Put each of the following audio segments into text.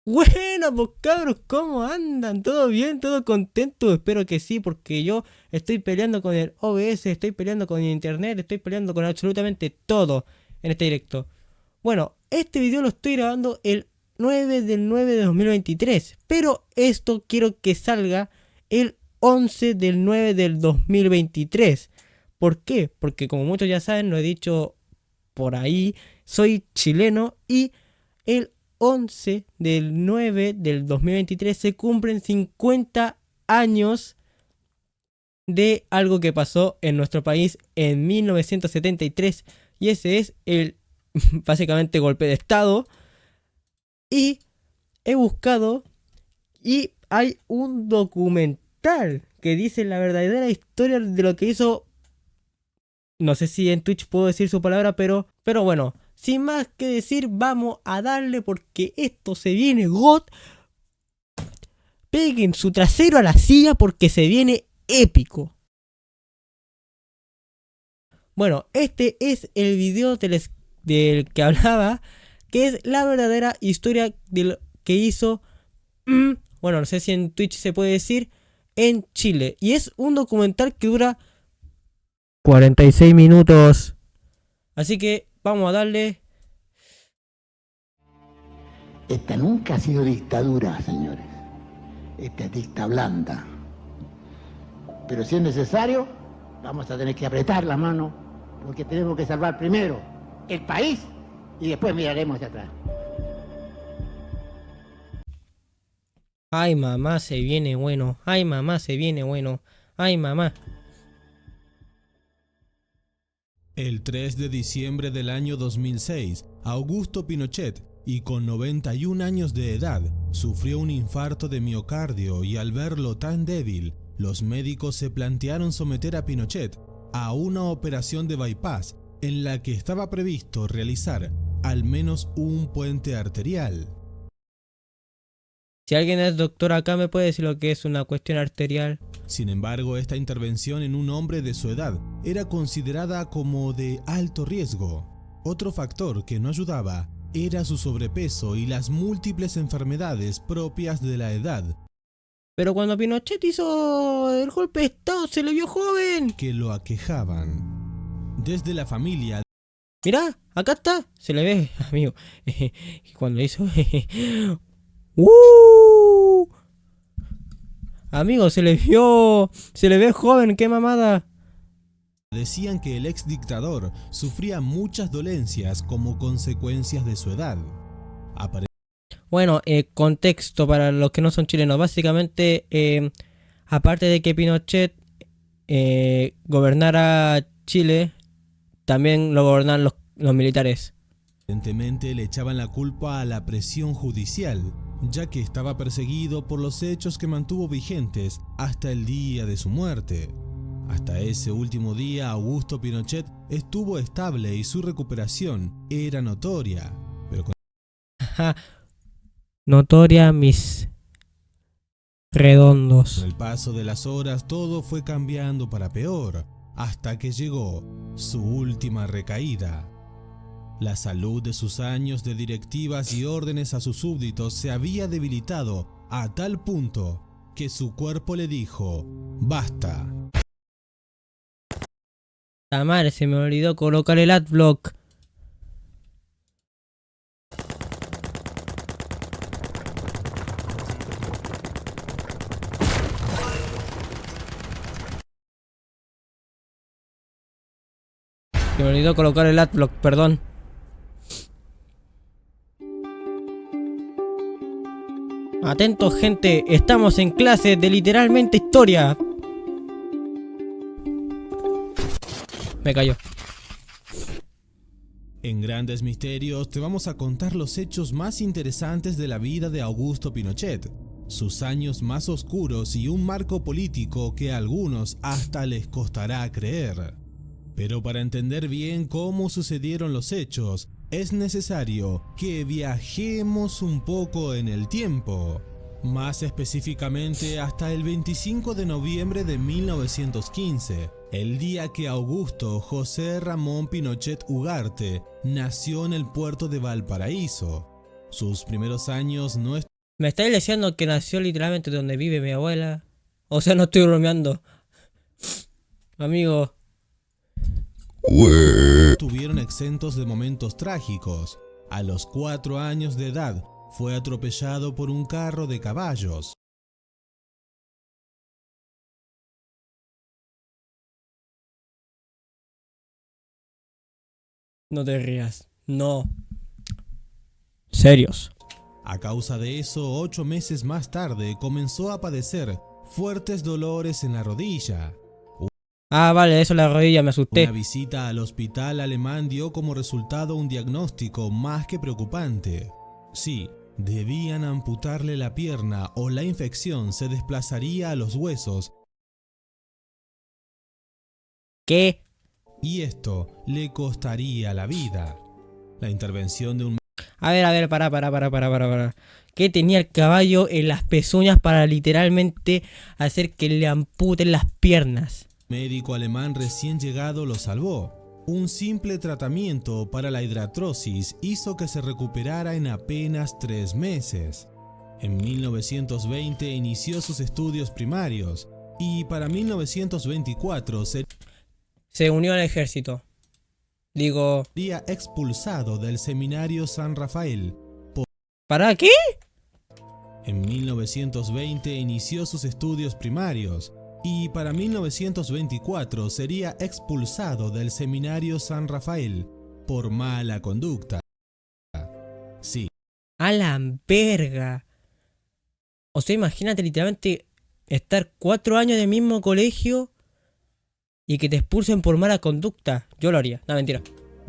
Bueno, pues cabros, ¿cómo andan? ¿Todo bien? ¿Todo contento? Espero que sí, porque yo estoy peleando con el OBS, estoy peleando con el internet, estoy peleando con absolutamente todo en este directo. Bueno, este video lo estoy grabando el 9 del 9 de 2023, pero esto quiero que salga el 11 del 9 del 2023. ¿Por qué? Porque como muchos ya saben, lo he dicho por ahí, soy chileno y el 11 del 9 del 2023 se cumplen 50 años de algo que pasó en nuestro país en 1973 y ese es el básicamente golpe de estado. Y he buscado y hay un documental que dice la verdadera historia de lo que hizo. No sé si en Twitch puedo decir su palabra, pero bueno, sin más que decir, vamos a darle porque esto se viene God. Peguen su trasero a la silla porque se viene épico. Bueno, este es el video del que hablaba, que es la verdadera historia de lo que hizo, bueno, no sé si en Twitch se puede decir, en Chile. Y es un documental que dura 46 minutos. Así que vamos a darle. Esta nunca ha sido dictadura, señores. Esta es dicta blanda. Pero si es necesario, vamos a tener que apretar la mano, porque tenemos que salvar primero el país y después miraremos hacia atrás. Ay, mamá, se viene bueno. Ay, mamá, se viene bueno. Ay, mamá. El 3 de diciembre del año 2006, Augusto Pinochet, y con 91 años de edad, sufrió un infarto de miocardio y al verlo tan débil, los médicos se plantearon someter a Pinochet a una operación de bypass en la que estaba previsto realizar al menos un puente arterial. Si alguien es doctor acá, ¿me puede decir lo que es una cuestión arterial? Sin embargo, esta intervención en un hombre de su edad era considerada como de alto riesgo. Otro factor que no ayudaba era su sobrepeso y las múltiples enfermedades propias de la edad. Pero cuando Pinochet hizo el golpe de estado, se le vio joven. Que lo aquejaban. Desde la familia. Mirá, acá está. Se le ve, amigo. Cuando hizo. Amigo, se le vio. Se le ve joven, qué mamada. Decían que el ex dictador sufría muchas dolencias como consecuencias de su edad. Bueno, contexto para los que no son chilenos. Básicamente, aparte de que Pinochet gobernara Chile, también lo gobernaban los militares. Evidentemente le echaban la culpa a la presión judicial, ya que estaba perseguido por los hechos que mantuvo vigentes hasta el día de su muerte. Hasta ese último día, Augusto Pinochet estuvo estable y su recuperación era notoria. Pero con notoria mis redondos. el paso de las horas todo fue cambiando para peor, hasta que llegó su última recaída. La salud de sus años de directivas y órdenes a sus súbditos se había debilitado a tal punto que su cuerpo le dijo: ¡basta! La madre, se me olvidó colocar el adblock. Se me olvidó colocar el adblock, perdón. Atentos, gente, estamos en clase de literalmente historia. Me cayó. En Grandes Misterios te vamos a contar los hechos más interesantes de la vida de Augusto Pinochet, sus años más oscuros y un marco político que a algunos hasta les costará creer. Pero para entender bien cómo sucedieron los hechos, es necesario que viajemos un poco en el tiempo. Más específicamente hasta el 25 de noviembre de 1915, el día que Augusto José Ramón Pinochet Ugarte nació en el puerto de Valparaíso. Sus primeros años no ¿Me estáis diciendo que nació literalmente donde vive mi abuela? O sea, no estoy bromeando. Amigo. Estuvieron exentos de momentos trágicos. A los 4 años de edad fue atropellado por un carro de caballos. No te rías. No. Serios. A causa de eso, 8 meses más tarde comenzó a padecer fuertes dolores en la rodilla. Ah, vale, eso la rodilla, me asusté. Una visita al hospital alemán dio como resultado un diagnóstico más que preocupante. Sí, debían amputarle la pierna o la infección se desplazaría a los huesos ¿Qué? y esto le costaría la vida. La intervención de un A ver, para. ¿Qué tenía el caballo en las pezuñas para literalmente hacer que le amputen las piernas? médico alemán recién llegado lo salvó. Un simple tratamiento para la hidratrosis hizo que se recuperara en apenas 3 meses. En 1920 inició sus estudios primarios y para 1924 Se unió al ejército. Digo, sería expulsado del seminario San Rafael. ¿para qué? En 1920 inició sus estudios primarios y para 1924 sería expulsado del seminario San Rafael por mala conducta. Sí, A la verga. O sea, imagínate literalmente estar 4 años en el mismo colegio y que te expulsen por mala conducta. Yo lo haría, no, mentira.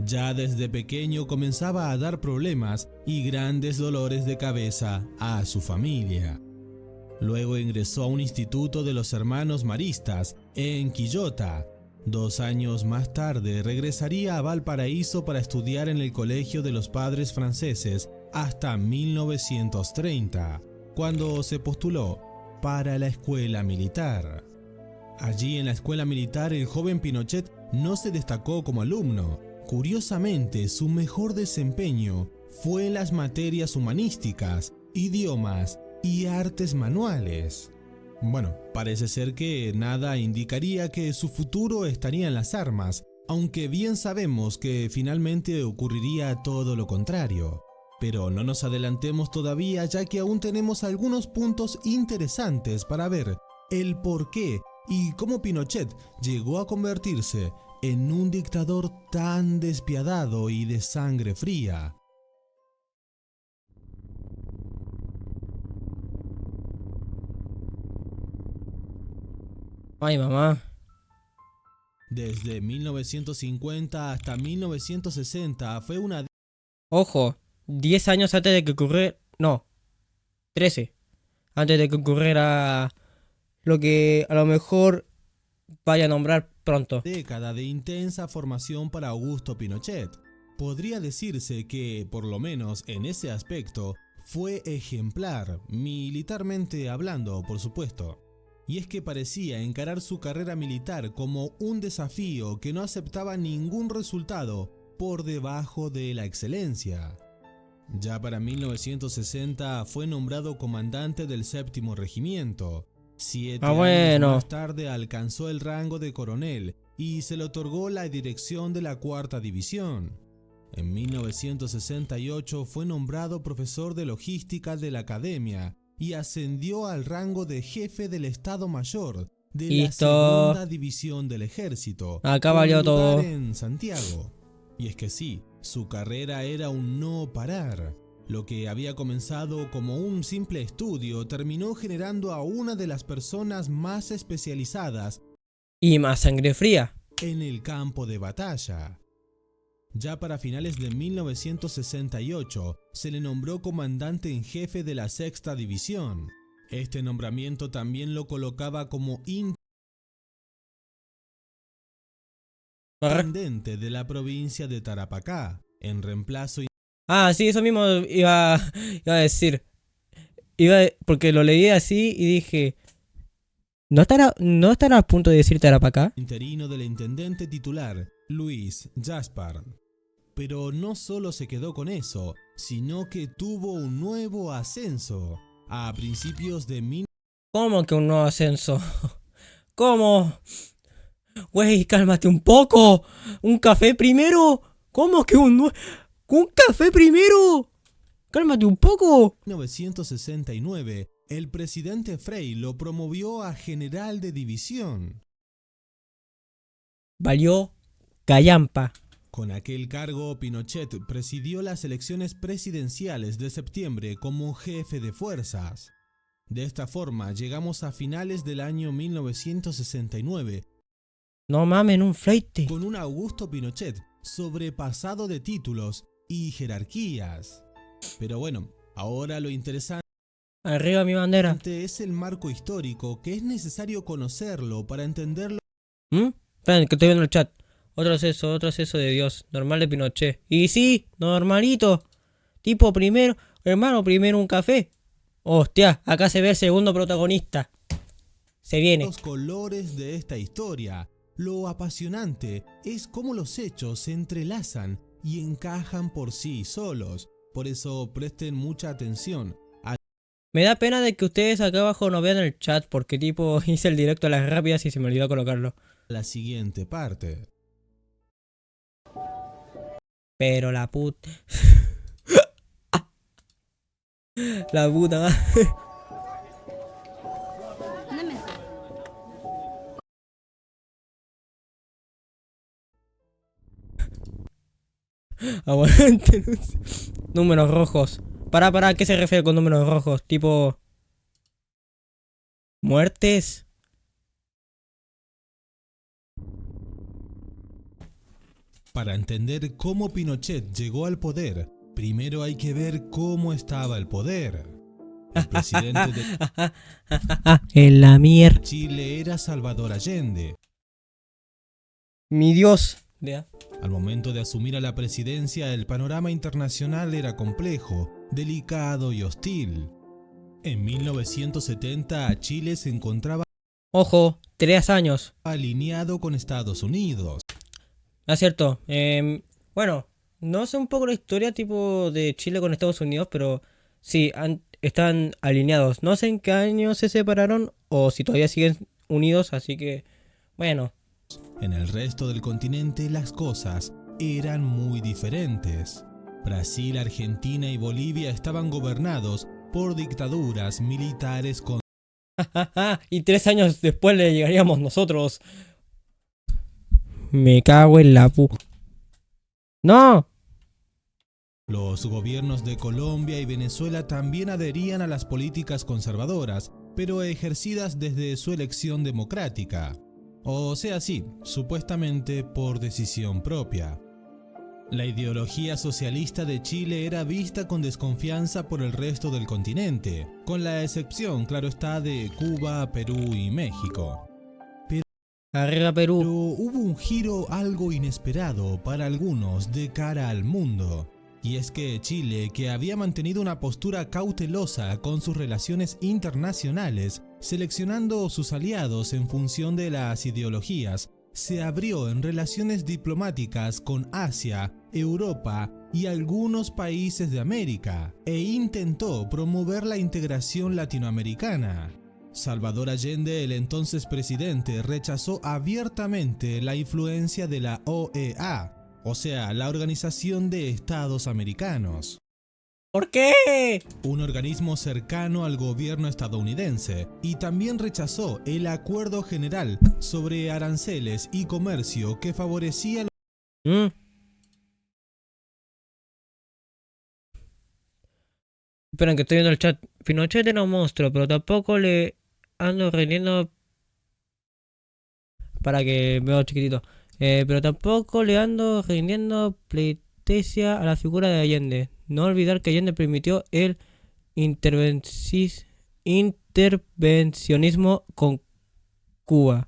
ya desde pequeño comenzaba a dar problemas y grandes dolores de cabeza a su familia. Luego ingresó a un instituto de los hermanos maristas en Quillota. 2 años más tarde regresaría a Valparaíso para estudiar en el Colegio de los Padres Franceses hasta 1930, cuando se postuló para la escuela militar. Allí en la escuela militar el joven Pinochet no se destacó como alumno. Curiosamente, su mejor desempeño fue en las materias humanísticas, idiomas y artes manuales. Bueno, parece ser que nada indicaría que su futuro estaría en las armas, aunque bien sabemos que finalmente ocurriría todo lo contrario. Pero no nos adelantemos todavía, ya que aún tenemos algunos puntos interesantes para ver el por qué y cómo Pinochet llegó a convertirse en un dictador tan despiadado y de sangre fría. Ay, mamá. Desde 1950 hasta 1960 fue una Ojo, 10 años antes de que ocurriera... No, 13. Antes de que ocurriera lo que a lo mejor vaya a nombrar pronto. década de intensa formación para Augusto Pinochet. Podría decirse que, por lo menos en ese aspecto, fue ejemplar, militarmente hablando, por supuesto. Y es que parecía encarar su carrera militar como un desafío que no aceptaba ningún resultado por debajo de la excelencia. Ya para 1960 fue nombrado comandante del 7º Regimiento. 7 años más tarde alcanzó el rango de coronel y se le otorgó la dirección de la 4ª División. En 1968 fue nombrado profesor de logística de la academia y ascendió al rango de jefe del Estado Mayor de la 2ª División del Ejército. Acá valió todo. En Santiago. Y es que sí, su carrera era un no parar. Lo que había comenzado como un simple estudio terminó generando a una de las personas más especializadas y más sangre fría en el campo de batalla. Ya para finales de 1968 se le nombró comandante en jefe de la 6ª División. Este nombramiento también lo colocaba como intendente de la provincia de Tarapacá, en reemplazo. Ah, sí, eso mismo iba a decir. Porque lo leí así y dije, ¿no estará a punto de decir Tarapacá? Interino del intendente titular, Luis Jaspar. Pero no solo se quedó con eso, sino que tuvo un nuevo ascenso. A principios de ¿Cómo que un nuevo ascenso? ¿Cómo? Güey, cálmate un poco. ¿Un café primero? ¿Cómo que un café primero? Cálmate un poco. 1969, el presidente Frei lo promovió a general de división. Valió callampa. Con aquel cargo, Pinochet presidió las elecciones presidenciales de septiembre como jefe de fuerzas. De esta forma, llegamos a finales del año 1969, No mames, un fleite. con un Augusto Pinochet sobrepasado de títulos y jerarquías. Pero bueno, ahora lo interesante Arriba mi bandera. es el marco histórico, que es necesario conocerlo para entenderlo. Esperen, que estoy viendo el chat. Otro acceso de Dios. Normal de Pinochet. Y sí, normalito. Tipo primero, hermano, primero un café. Hostia, acá se ve el segundo protagonista. Se viene. Los colores de esta historia. Lo apasionante es cómo los hechos se entrelazan y encajan por sí solos. Por eso presten mucha atención a Me da pena de que ustedes acá abajo no vean el chat porque tipo hice el directo a las rápidas y se me olvidó colocarlo. la siguiente parte. Pero la puta... la puta... Aguante. Números rojos. ¿A qué se refiere con números rojos? Tipo... ¿muertes? Para entender cómo Pinochet llegó al poder, primero hay que ver cómo estaba el poder. El presidente de En la mierda. Chile era Salvador Allende. Mi Dios. Al momento de asumir a la presidencia, el panorama internacional era complejo, delicado y hostil. En 1970, Chile se encontraba Ojo, 3 años. alineado con Estados Unidos. Es cierto. Bueno, no sé un poco la historia tipo de Chile con Estados Unidos, pero sí, están alineados. No sé en qué año se separaron o si todavía siguen unidos, así que, bueno. En el resto del continente las cosas eran muy diferentes. Brasil, Argentina y Bolivia estaban gobernados por dictaduras militares con Y 3 años después le llegaríamos nosotros. Me cago en la pu... ¡No! Los gobiernos de Colombia y Venezuela también adherían a las políticas conservadoras, pero ejercidas desde su elección democrática. O sea, sí, supuestamente por decisión propia. La ideología socialista de Chile era vista con desconfianza por el resto del continente, con la excepción, claro está, de Cuba, Perú y México. Arriba Perú. Pero hubo un giro algo inesperado para algunos de cara al mundo. Y es que Chile, que había mantenido una postura cautelosa con sus relaciones internacionales, seleccionando sus aliados en función de las ideologías, se abrió en relaciones diplomáticas con Asia, Europa y algunos países de América, e intentó promover la integración latinoamericana. Salvador Allende, el entonces presidente, rechazó abiertamente la influencia de la OEA, o sea, la Organización de Estados Americanos. ¿Por qué? Un organismo cercano al gobierno estadounidense, y también rechazó el Acuerdo General sobre Aranceles y Comercio que favorecía Esperen que estoy viendo el chat. Pinochet era un monstruo, pero tampoco le ando rindiendo... Para que veo chiquitito. Pero tampoco le ando rindiendo pleitesía a la figura de Allende. No olvidar que Allende permitió el intervencionismo con Cuba.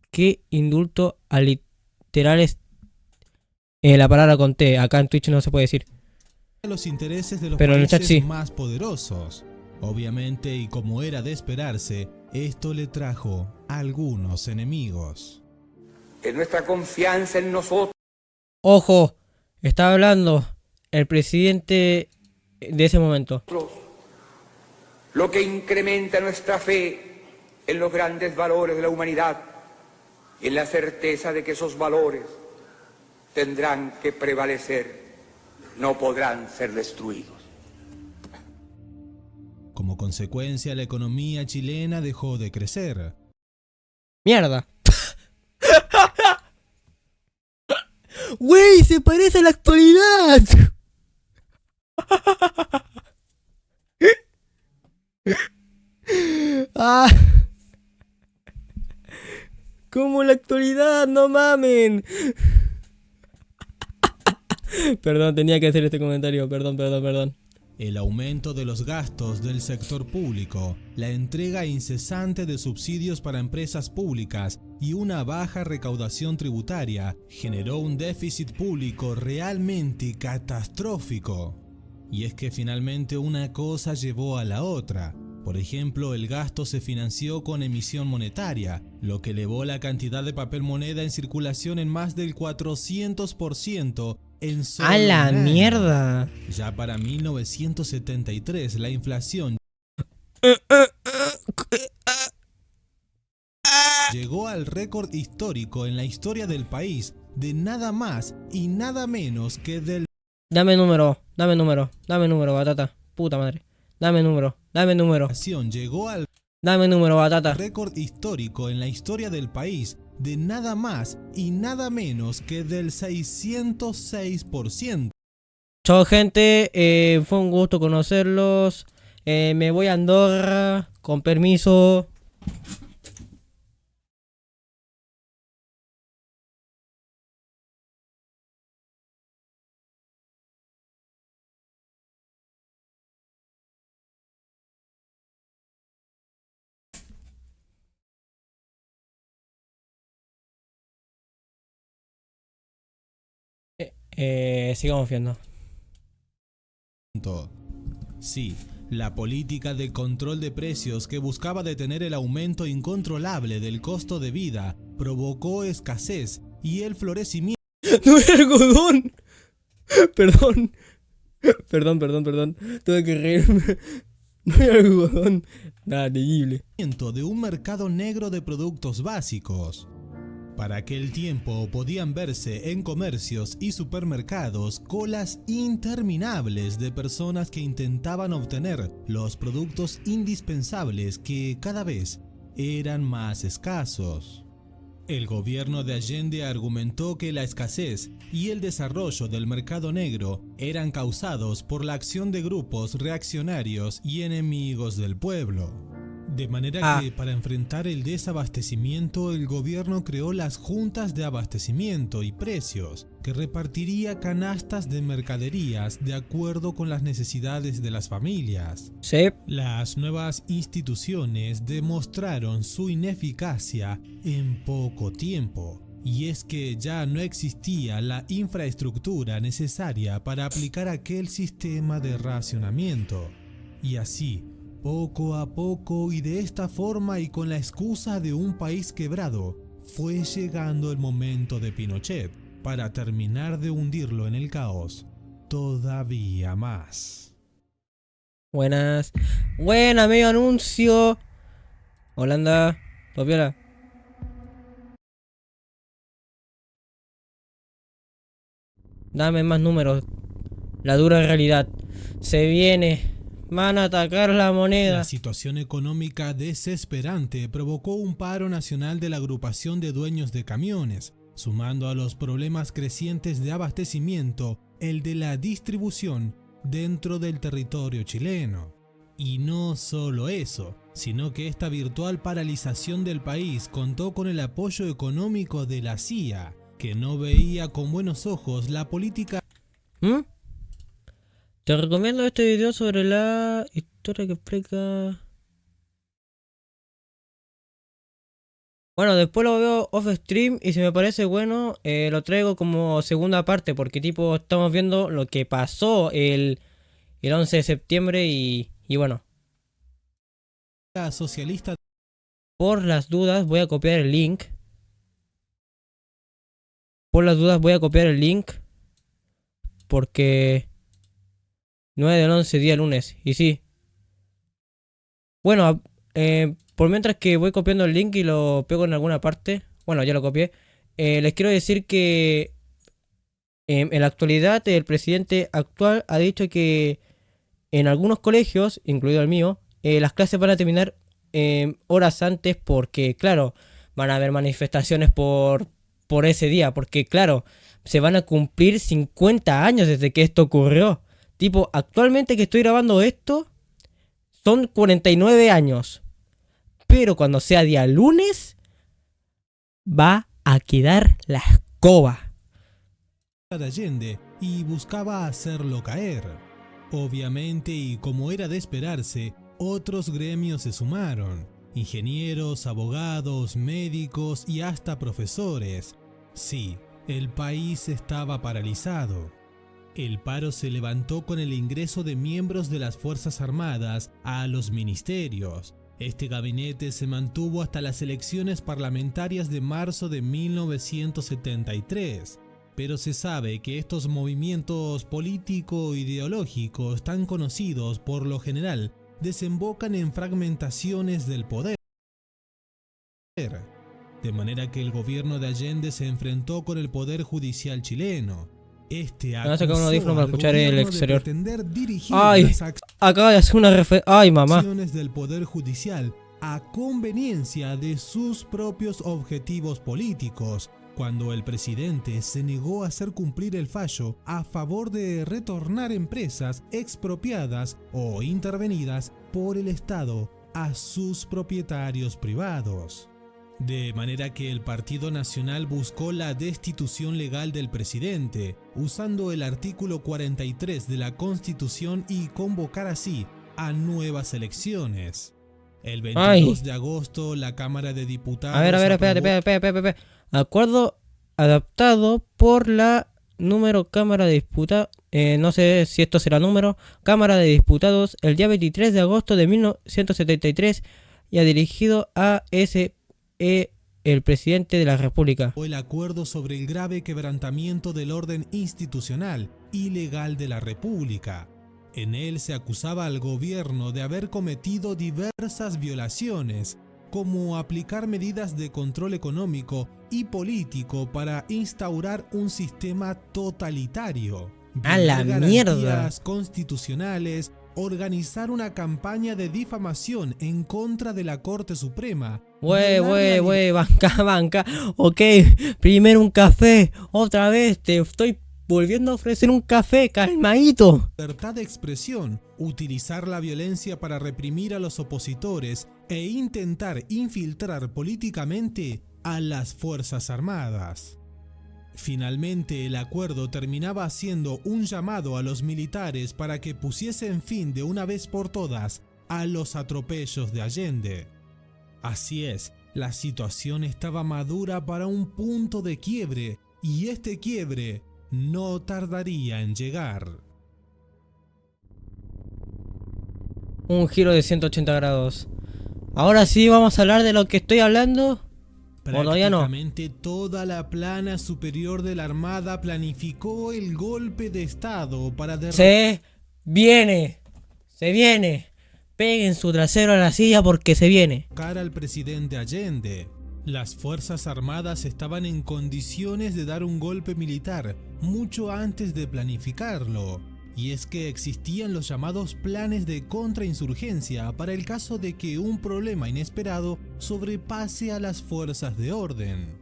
Qué indulto a literales. La palabra con T. Acá en Twitch no se puede decir. los intereses de los Pero en el países chat sí. más poderosos. Obviamente, y como era de esperarse, esto le trajo algunos enemigos. Es nuestra confianza en nosotros. Ojo, está hablando el presidente de ese momento. lo que incrementa nuestra fe en los grandes valores de la humanidad y en la certeza de que esos valores tendrán que prevalecer, no podrán ser destruidos. Como consecuencia, la economía chilena dejó de crecer. ¡Mierda! ¡Güey! ¡Se parece a la actualidad! ¡Ah! ¡Como la actualidad! ¡No mamen! Perdón, tenía que hacer este comentario. Perdón. El aumento de los gastos del sector público, la entrega incesante de subsidios para empresas públicas y una baja recaudación tributaria generó un déficit público realmente catastrófico. Y es que finalmente una cosa llevó a la otra. Por ejemplo, el gasto se financió con emisión monetaria, lo que elevó la cantidad de papel moneda en circulación en más del 400%. ¡A la mierda! Ya para 1973 la inflación llegó al récord histórico en la historia del país de nada más y nada menos que del... Dame número, batata. Puta madre. Dame número. Llegó al Dame número, batata. récord histórico en la historia del país de nada más y nada menos que del 606%. Chao, gente. Fue un gusto conocerlos. Me voy a Andorra. Con permiso. Sigamos viendo. Sí, la política de control de precios que buscaba detener el aumento incontrolable del costo de vida provocó escasez y el florecimiento ¡No era algodón! Perdón. Tuve que reírme. No era algodón. Nada, terrible. de un mercado negro de productos básicos. Para aquel tiempo podían verse en comercios y supermercados colas interminables de personas que intentaban obtener los productos indispensables que cada vez eran más escasos. El gobierno de Allende argumentó que la escasez y el desarrollo del mercado negro eran causados por la acción de grupos reaccionarios y enemigos del pueblo. De manera que para enfrentar el desabastecimiento, el gobierno creó las juntas de abastecimiento y precios, que repartiría canastas de mercaderías de acuerdo con las necesidades de las familias. Sí. Las nuevas instituciones demostraron su ineficacia en poco tiempo, y es que ya no existía la infraestructura necesaria para aplicar aquel sistema de racionamiento. Y así, poco a poco y de esta forma y con la excusa de un país quebrado, fue llegando el momento de Pinochet para terminar de hundirlo en el caos todavía más. Buenas. Buena, medio anuncio. Holanda, Topiola. Dame más números. La dura realidad. Se viene. Van a atacar la moneda. La situación económica desesperante provocó un paro nacional de la agrupación de dueños de camiones, sumando a los problemas crecientes de abastecimiento el de la distribución dentro del territorio chileno. Y no solo eso, sino que esta virtual paralización del país contó con el apoyo económico de la CIA, que no veía con buenos ojos la política. Te recomiendo este video sobre la historia que explica... Bueno, después lo veo off stream y si me parece bueno, lo traigo como segunda parte, porque tipo estamos viendo lo que pasó el 11 de septiembre y bueno. La socialista. Por las dudas voy a copiar el link. Porque 9 del 11, día lunes. Y sí, Bueno, por mientras que voy copiando el link y lo pego en alguna parte, bueno, ya lo copié, les quiero decir que en la actualidad el presidente actual ha dicho que en algunos colegios, incluido el mío, las clases van a terminar horas antes porque, claro, van a haber manifestaciones por ese día, porque, claro, se van a cumplir 50 años desde que esto ocurrió. Tipo, actualmente que estoy grabando esto, son 49 años. Pero cuando sea día lunes, va a quedar la escoba. De Allende y buscaba hacerlo caer. Obviamente, y como era de esperarse, otros gremios se sumaron: ingenieros, abogados, médicos y hasta profesores. Sí, el país estaba paralizado. El paro se levantó con el ingreso de miembros de las Fuerzas Armadas a los ministerios. Este gabinete se mantuvo hasta las elecciones parlamentarias de marzo de 1973. Pero se sabe que estos movimientos político-ideológicos tan conocidos por lo general desembocan en fragmentaciones del poder. De manera que el gobierno de Allende se enfrentó con el poder judicial chileno. Este Me voy a sacar un audífono para acusó al escuchar el gobierno de exterior. pretender dirigir Ay, las acaba de hacer una referencia. Ay, mamá. acciones del poder judicial a conveniencia de sus propios objetivos políticos, cuando el presidente se negó a hacer cumplir el fallo a favor de retornar empresas expropiadas o intervenidas por el Estado a sus propietarios privados. De manera que el Partido Nacional buscó la destitución legal del presidente, usando el artículo 43 de la Constitución y convocar así a nuevas elecciones. El 22 de agosto, la Cámara de Diputados... A ver, espérate. Acuerdo adaptado por la Cámara de Diputados, no sé si esto será Cámara de Diputados, el día 23 de agosto de 1973, y ha dirigido a el presidente de la República. El acuerdo sobre el grave quebrantamiento del orden institucional y legal de la República. En él se acusaba al gobierno de haber cometido diversas violaciones, como aplicar medidas de control económico y político para instaurar un sistema totalitario, ¡A la mierda! garantías constitucionales, organizar una campaña de difamación en contra de la Corte Suprema. Banca. Ok, primero un café. Otra vez te estoy volviendo a ofrecer un café, calmadito. Libertad de expresión, utilizar la violencia para reprimir a los opositores e intentar infiltrar políticamente a las Fuerzas Armadas. Finalmente, el acuerdo terminaba haciendo un llamado a los militares para que pusiesen fin de una vez por todas a los atropellos de Allende. Así es, la situación estaba madura para un punto de quiebre, y este quiebre no tardaría en llegar. Un giro de 180 grados. Ahora sí vamos a hablar de lo que estoy hablando. Prácticamente toda la plana superior de la Armada planificó el golpe de Estado para Se viene. Peguen su trasero a la silla porque se viene. derrocar al presidente Allende. Las Fuerzas Armadas estaban en condiciones de dar un golpe militar mucho antes de planificarlo. Y es que existían los llamados planes de contrainsurgencia para el caso de que un problema inesperado sobrepase a las fuerzas de orden.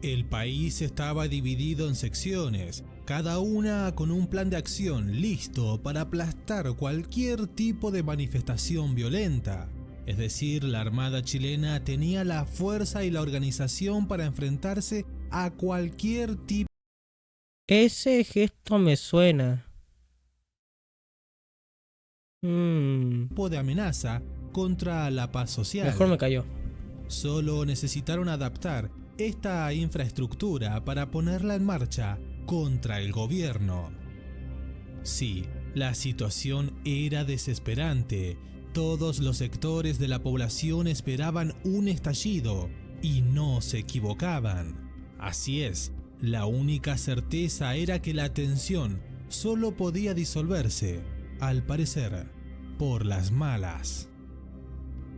El país estaba dividido en secciones, cada una con un plan de acción listo para aplastar cualquier tipo de manifestación violenta. Es decir, la Armada chilena tenía la fuerza y la organización para enfrentarse a cualquier tipo. Ese gesto me suena. De amenaza contra la paz social. Mejor me cayó. Solo necesitaron adaptar esta infraestructura para ponerla en marcha contra el gobierno. Sí, la situación era desesperante. Todos los sectores de la población esperaban un estallido y no se equivocaban. Así es, la única certeza era que la tensión solo podía disolverse, al parecer, por las malas.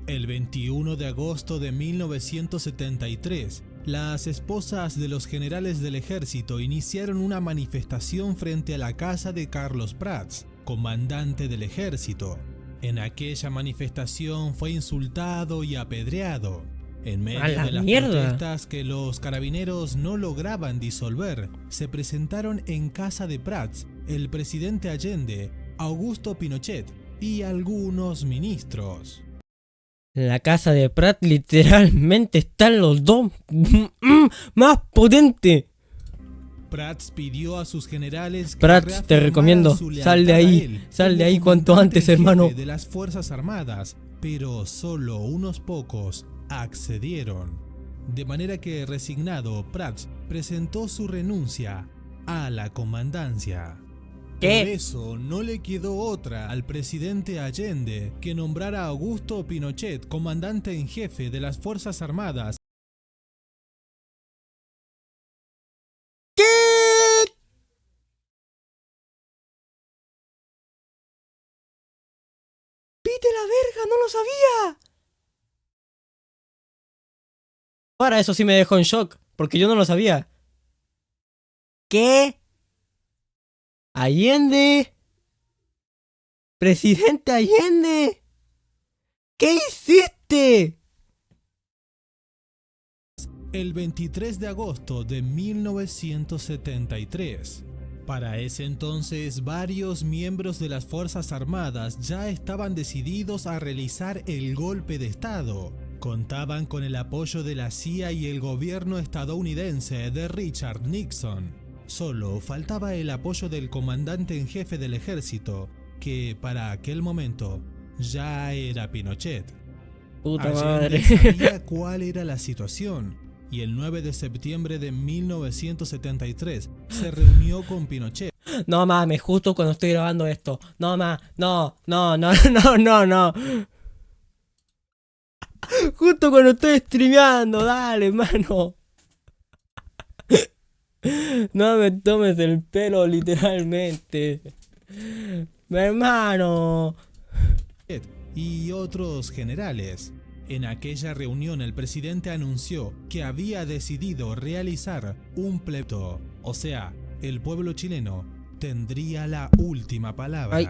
El 21 de agosto de 1973, las esposas de los generales del ejército iniciaron una manifestación frente a la casa de Carlos Prats, comandante del ejército. En aquella manifestación fue insultado y apedreado. En medio de las protestas que los carabineros no lograban disolver, se presentaron en casa de Prats el presidente Allende, Augusto Pinochet y algunos ministros. En la casa de Prats literalmente están los dos más potentes. Prats pidió a sus generales que Prats, te recomiendo, sal de ahí cuanto antes, hermano. De las Fuerzas Armadas, pero solo unos pocos accedieron. De manera que, resignado, Prats presentó su renuncia a la comandancia. ¿Qué? Por eso no le quedó otra al presidente Allende que nombrar a Augusto Pinochet comandante en jefe de las Fuerzas Armadas. ¿Qué? ¡Vite la verga! ¡No lo sabía! Para eso sí me dejó en shock, porque yo no lo sabía. ¿Qué? Allende. Presidente Allende. ¿Qué hiciste? El 23 de agosto de 1973. Para ese entonces, varios miembros de las Fuerzas Armadas ya estaban decididos a realizar el golpe de Estado. Contaban con el apoyo de la CIA y el gobierno estadounidense de Richard Nixon. Solo faltaba el apoyo del comandante en jefe del ejército, que para aquel momento ya era Pinochet. Puta madre. Sabía cuál era la situación, y el 9 de septiembre de 1973 se reunió con Pinochet. No mames, justo cuando estoy grabando esto. No mames, no. Justo cuando estoy streameando, dale, mano. No me tomes el pelo, literalmente. Mi hermano. Y otros generales. En aquella reunión el presidente anunció que había decidido realizar un plebiscito. O sea, el pueblo chileno tendría la última palabra. Ay.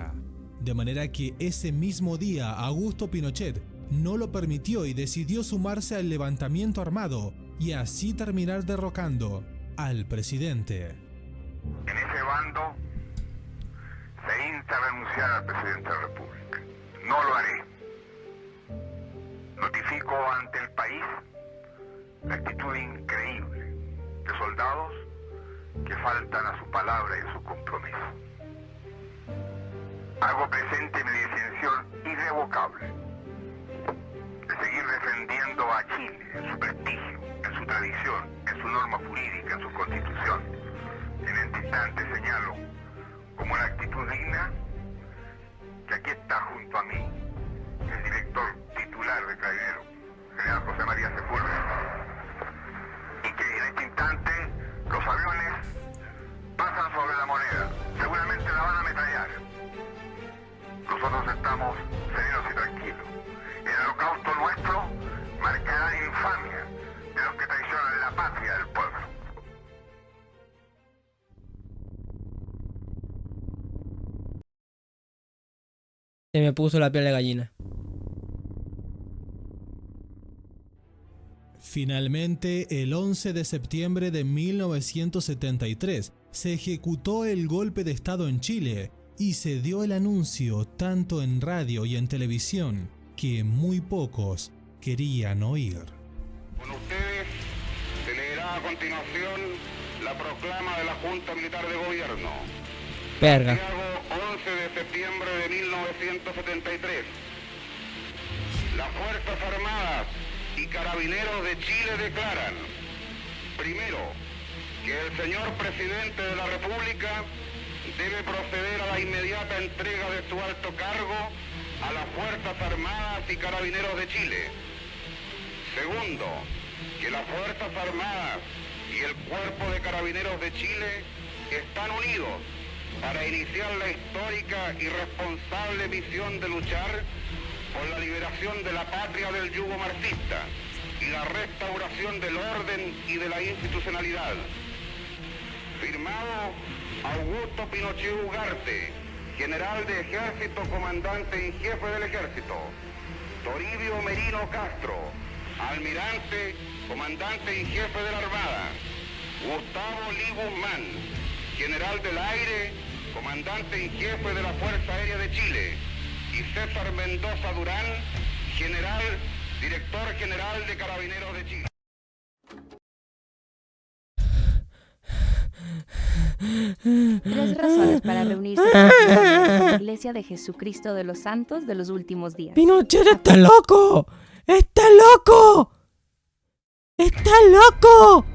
De manera que ese mismo día Augusto Pinochet no lo permitió y decidió sumarse al levantamiento armado y así terminar derrocando al presidente. En ese bando se insta a renunciar al presidente de la República. No lo haré. Notifico ante el país la actitud increíble de soldados que faltan a su palabra y a su compromiso. Hago presente mi decisión irrevocable de seguir defendiendo a Chile en su prestigio, en su tradición, en su norma jurídica, en su constitución. En este instante señalo como una actitud digna que aquí está junto a mí el director titular de Carabineros, general José María Sepúlveda, y que en este instante los aviones pasan sobre la moneda, seguramente la van a ametrallar. Nosotros estamos serenos y tranquilos. El holocausto nuestro marcará la infamia de los que traicionan la patria del pueblo. Se me puso la piel de gallina. Finalmente, el 11 de septiembre de 1973, se ejecutó el golpe de Estado en Chile y se dio el anuncio tanto en radio y en televisión que muy pocos querían oír. Con ustedes se leerá a continuación la proclama de la Junta Militar de Gobierno. Verga. Santiago, 11 de septiembre de 1973. Las Fuerzas Armadas y Carabineros de Chile declaran, primero, que el señor Presidente de la República debe proceder a la inmediata entrega de su alto cargo a las Fuerzas Armadas y Carabineros de Chile. Segundo, que las Fuerzas Armadas y el Cuerpo de Carabineros de Chile están unidos para iniciar la histórica y responsable misión de luchar por la liberación de la patria del yugo marxista y la restauración del orden y de la institucionalidad. Firmado Augusto Pinochet Ugarte, general de ejército, comandante en jefe del ejército. Toribio Merino Castro, almirante, comandante en jefe de la Armada. Gustavo Lee Guzmán, general del aire, comandante en jefe de la Fuerza Aérea de Chile. Y César Mendoza Durán, general, director general de Carabineros de Chile. Tres razones para reunirse en la Iglesia de Jesucristo de los Santos de los Últimos Días. ¡Pinochet está loco! ¡Está loco! ¡Está loco!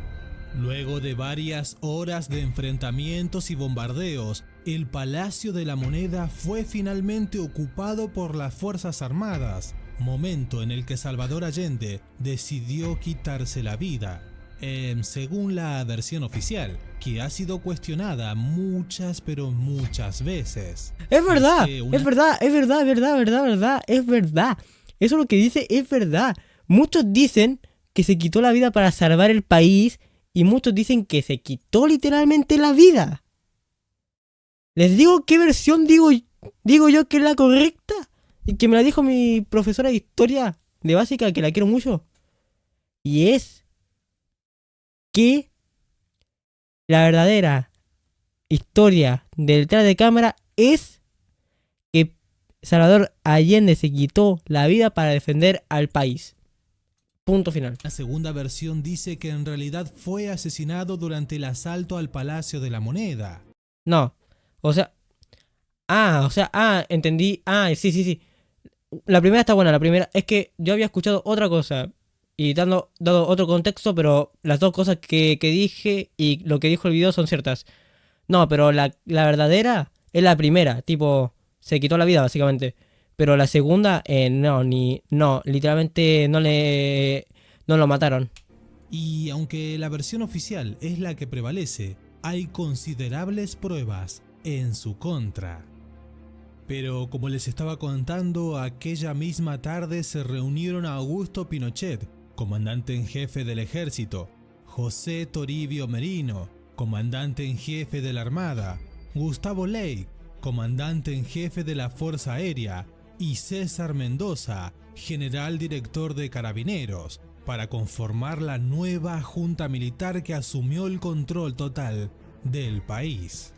Luego de varias horas de enfrentamientos y bombardeos, el Palacio de la Moneda fue finalmente ocupado por las Fuerzas Armadas, momento en el que Salvador Allende decidió quitarse la vida. Según la versión oficial, que ha sido cuestionada muchas pero muchas veces. Es verdad, es verdad. Eso es lo que dice, es verdad. Muchos dicen que se quitó la vida para salvar el país y muchos dicen que se quitó literalmente la vida. Les digo qué versión digo yo que es la correcta y que me la dijo mi profesora de historia de básica, que la quiero mucho. Y es que la verdadera historia del detrás de cámara es que Salvador Allende se quitó la vida para defender al país. Punto final. La segunda versión dice que en realidad fue asesinado durante el asalto al Palacio de la Moneda. No, entendí. Sí. La primera está buena, la primera es que yo había escuchado otra cosa y dado otro contexto, pero las dos cosas que dije y lo que dijo el video son ciertas. No, pero la verdadera es la primera, tipo, se quitó la vida básicamente. Pero la segunda, literalmente no lo mataron. Y aunque la versión oficial es la que prevalece, hay considerables pruebas en su contra. Pero como les estaba contando, aquella misma tarde se reunieron a Augusto Pinochet, comandante en jefe del ejército, José Toribio Merino, comandante en jefe de la Armada, Gustavo Ley, comandante en jefe de la Fuerza Aérea, y César Mendoza, general director de Carabineros, para conformar la nueva junta militar que asumió el control total del país.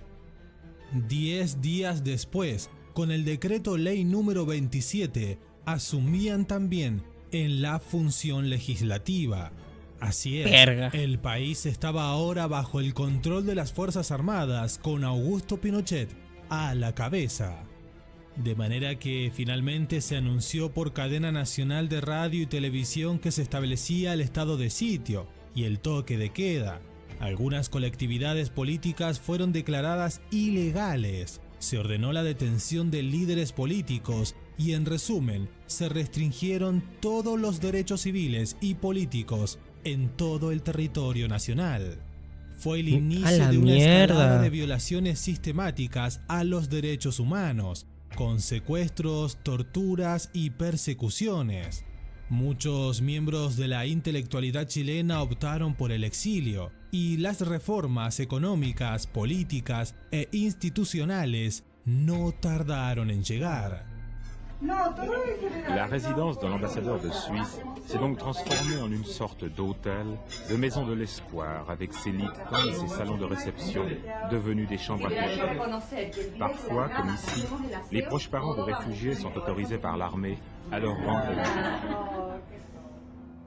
10 días después, con el decreto ley número 27, asumían también en la función legislativa. Así es, Verga. el país estaba ahora bajo el control de las Fuerzas Armadas, con Augusto Pinochet a la cabeza. De manera que finalmente se anunció por cadena nacional de radio y televisión que se establecía el estado de sitio y el toque de queda. Algunas colectividades políticas fueron declaradas ilegales. Se ordenó la detención de líderes políticos y, en resumen, se restringieron todos los derechos civiles y políticos en todo el territorio nacional. Fue el inicio de una escalada de violaciones sistemáticas a los derechos humanos, con secuestros, torturas y persecuciones. Muchos miembros de la intelectualidad chilena optaron por el exilio, y las reformas económicas, políticas e institucionales no tardaron en llegar. La résidence de l'ambassadeur de Suisse s'est donc transformée en une sorte d'hôtel, de maison de l'espoir, avec ses lits de camp et ses salons de réception, devenus des chambres à coucher. Parfois, comme ici, les proches parents de réfugiés sont autorisés par l'armée à leur rendre visite.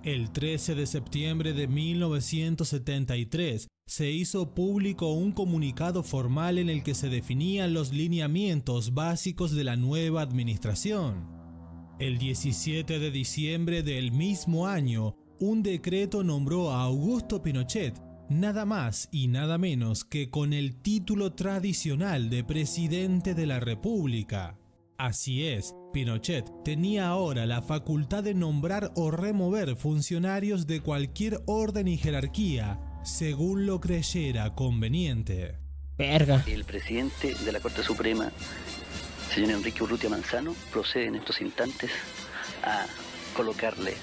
El 13 de septiembre de 1973 se hizo público un comunicado formal en el que se definían los lineamientos básicos de la nueva administración. El 17 de diciembre del mismo año, un decreto nombró a Augusto Pinochet nada más y nada menos que con el título tradicional de Presidente de la República. Así es, Pinochet tenía ahora la facultad de nombrar o remover funcionarios de cualquier orden y jerarquía, según lo creyera conveniente. Verga. El presidente de la Corte Suprema, señor Enrique Urrutia Manzano, procede en estos instantes a colocarle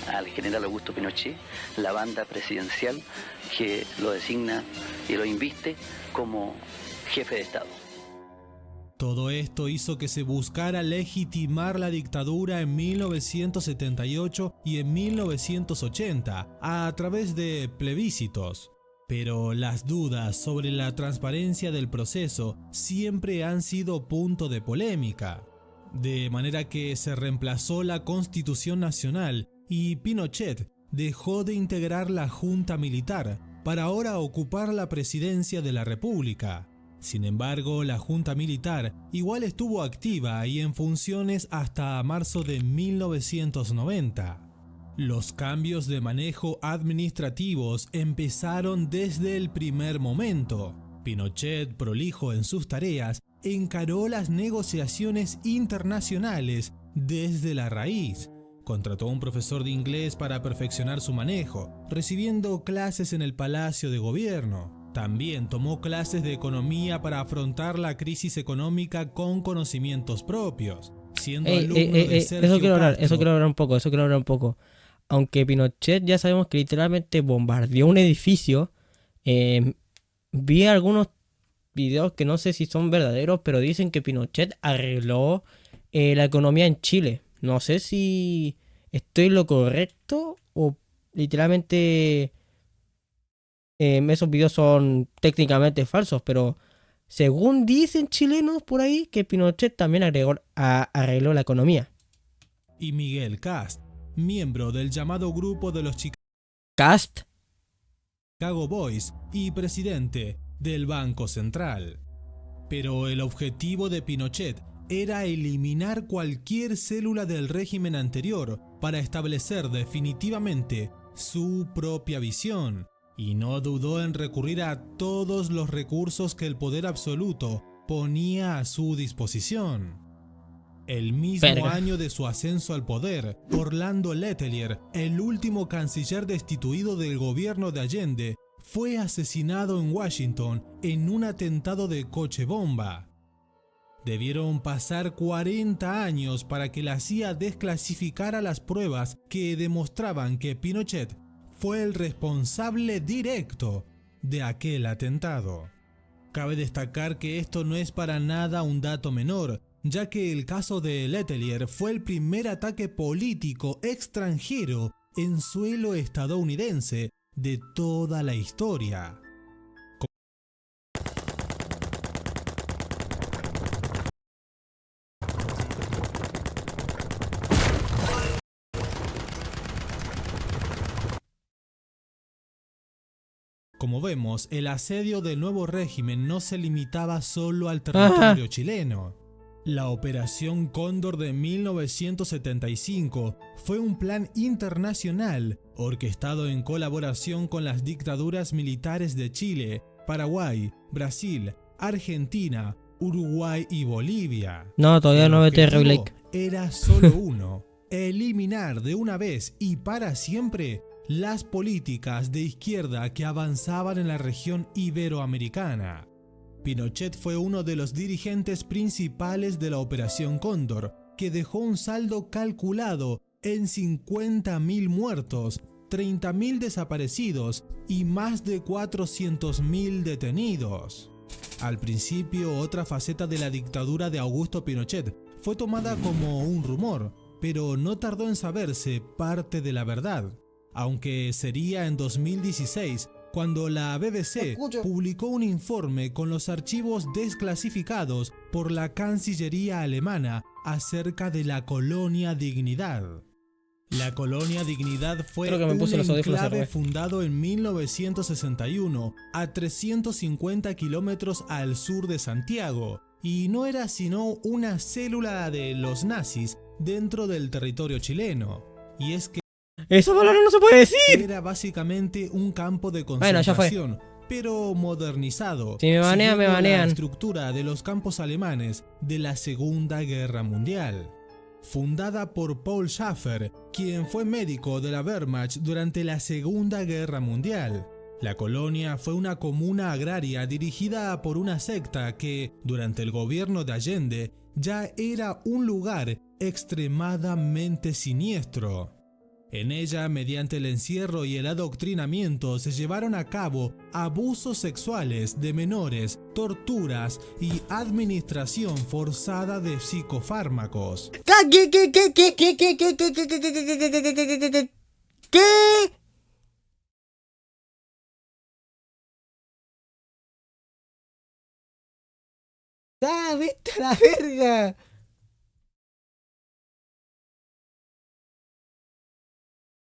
al general Augusto Pinochet la banda presidencial que lo designa y lo inviste como jefe de Estado. Todo esto hizo que se buscara legitimar la dictadura en 1978 y en 1980 a través de plebiscitos. Pero las dudas sobre la transparencia del proceso siempre han sido punto de polémica. De manera que se reemplazó la Constitución Nacional y Pinochet dejó de integrar la Junta Militar para ahora ocupar la presidencia de la República. Sin embargo, la Junta Militar igual estuvo activa y en funciones hasta marzo de 1990. Los cambios de manejo administrativos empezaron desde el primer momento. Pinochet, prolijo en sus tareas, encaró las negociaciones internacionales desde la raíz. Contrató a un profesor de inglés para perfeccionar su manejo, recibiendo clases en el Palacio de Gobierno. También tomó clases de economía para afrontar la crisis económica con conocimientos propios, siendo alumno de Sergio Castro. Eso quiero hablar un poco. Aunque Pinochet ya sabemos que literalmente bombardeó un edificio, vi algunos videos que no sé si son verdaderos, pero dicen que Pinochet arregló la economía en Chile. No sé si estoy en lo correcto o literalmente esos videos son técnicamente falsos, pero según dicen chilenos por ahí, que Pinochet también arregló la economía. Y Miguel Kast, miembro del llamado grupo de los ¿Kast? Chicago Boys y presidente del Banco Central. Pero el objetivo de Pinochet era eliminar cualquier célula del régimen anterior para establecer definitivamente su propia visión, y no dudó en recurrir a todos los recursos que el poder absoluto ponía a su disposición. El mismo año de su ascenso al poder, Orlando Letelier, el último canciller destituido del gobierno de Allende, fue asesinado en Washington en un atentado de coche bomba. Debieron pasar 40 años para que la CIA desclasificara las pruebas que demostraban que Pinochet fue el responsable directo de aquel atentado. Cabe destacar que esto no es para nada un dato menor, ya que el caso de Letelier fue el primer ataque político extranjero en suelo estadounidense de toda la historia. Como vemos, el asedio del nuevo régimen no se limitaba solo al territorio chileno. La Operación Cóndor de 1975 fue un plan internacional orquestado en colaboración con las dictaduras militares de Chile, Paraguay, Brasil, Argentina, Uruguay y Bolivia. No, todavía no vete Reblake. Era solo uno: eliminar de una vez y para siempre las políticas de izquierda que avanzaban en la región iberoamericana. Pinochet fue uno de los dirigentes principales de la Operación Cóndor, que dejó un saldo calculado en 50.000 muertos, 30.000 desaparecidos y más de 400.000 detenidos. Al principio, otra faceta de la dictadura de Augusto Pinochet fue tomada como un rumor, pero no tardó en saberse parte de la verdad. Aunque sería en 2016 cuando la BBC publicó un informe con los archivos desclasificados por la Cancillería alemana acerca de la Colonia Dignidad. La Colonia Dignidad fue un enclave fundado en 1961 a 350 kilómetros al sur de Santiago, y no era sino una célula de los nazis dentro del territorio chileno. Y es que ¡esa palabra no se puede decir! Era básicamente un campo de concentración, pero modernizado. Si me banean, me banean. La estructura de los campos alemanes de la Segunda Guerra Mundial. Fundada por Paul Schaffer, quien fue médico de la Wehrmacht durante la Segunda Guerra Mundial. La colonia fue una comuna agraria dirigida por una secta que, durante el gobierno de Allende, ya era un lugar extremadamente siniestro. En ella, mediante el encierro y el adoctrinamiento, se llevaron a cabo abusos sexuales de menores, torturas y administración forzada de psicofármacos. ¿Qué? ¡Ah, vete a la verga!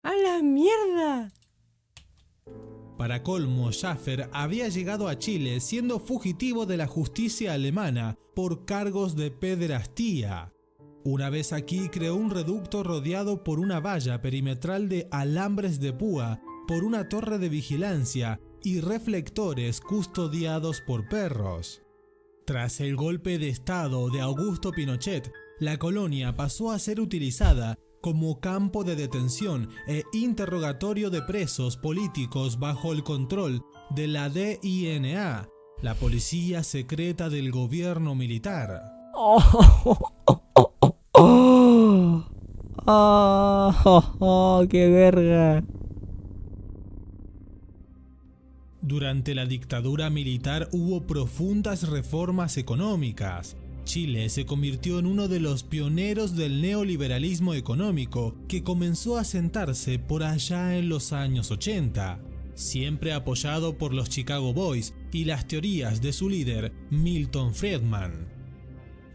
¡A la mierda! Para colmo, Schaffer había llegado a Chile siendo fugitivo de la justicia alemana por cargos de pederastía. Una vez aquí creó un reducto rodeado por una valla perimetral de alambres de púa, por una torre de vigilancia y reflectores custodiados por perros. Tras el golpe de estado de Augusto Pinochet, la colonia pasó a ser utilizada como campo de detención e interrogatorio de presos políticos bajo el control de la DINA, la policía secreta del gobierno militar. ¡Qué verga! Durante la dictadura militar hubo profundas reformas económicas. Chile se convirtió en uno de los pioneros del neoliberalismo económico que comenzó a asentarse por allá en los años 80, siempre apoyado por los Chicago Boys y las teorías de su líder, Milton Friedman.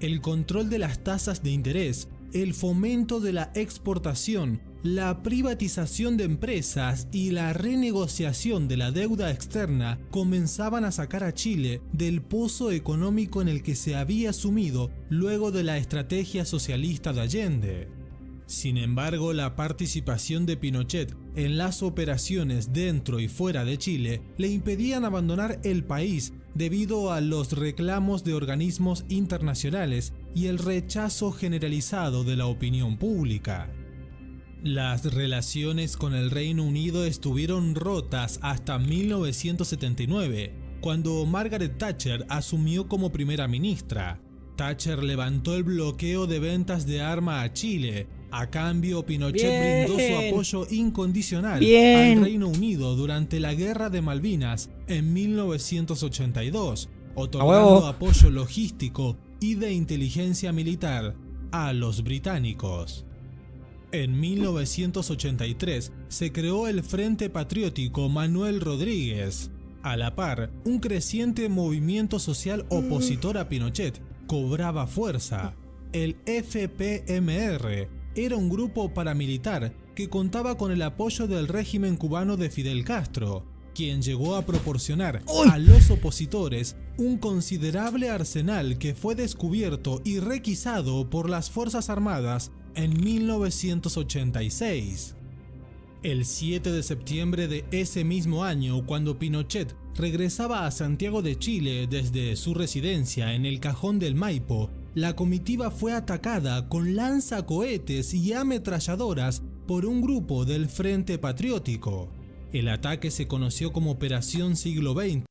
El control de las tasas de interés, el fomento de la exportación, la privatización de empresas y la renegociación de la deuda externa comenzaban a sacar a Chile del pozo económico en el que se había sumido luego de la estrategia socialista de Allende. Sin embargo, la participación de Pinochet en las operaciones dentro y fuera de Chile le impedían abandonar el país debido a los reclamos de organismos internacionales y el rechazo generalizado de la opinión pública. Las relaciones con el Reino Unido estuvieron rotas hasta 1979, cuando Margaret Thatcher asumió como primera ministra. Thatcher levantó el bloqueo de ventas de armas a Chile. A cambio, Pinochet brindó su apoyo incondicional al Reino Unido durante la Guerra de Malvinas en 1982, otorgando apoyo logístico y de inteligencia militar a los británicos. En 1983 se creó el Frente Patriótico Manuel Rodríguez. A la par, un creciente movimiento social opositor a Pinochet cobraba fuerza. El FPMR era un grupo paramilitar que contaba con el apoyo del régimen cubano de Fidel Castro, quien llegó a proporcionar a los opositores un considerable arsenal que fue descubierto y requisado por las Fuerzas Armadas en 1986. El 7 de septiembre de ese mismo año, cuando Pinochet regresaba a Santiago de Chile desde su residencia en el Cajón del Maipo, la comitiva fue atacada con lanzacohetes y ametralladoras por un grupo del Frente Patriótico. El ataque se conoció como Operación Siglo XX.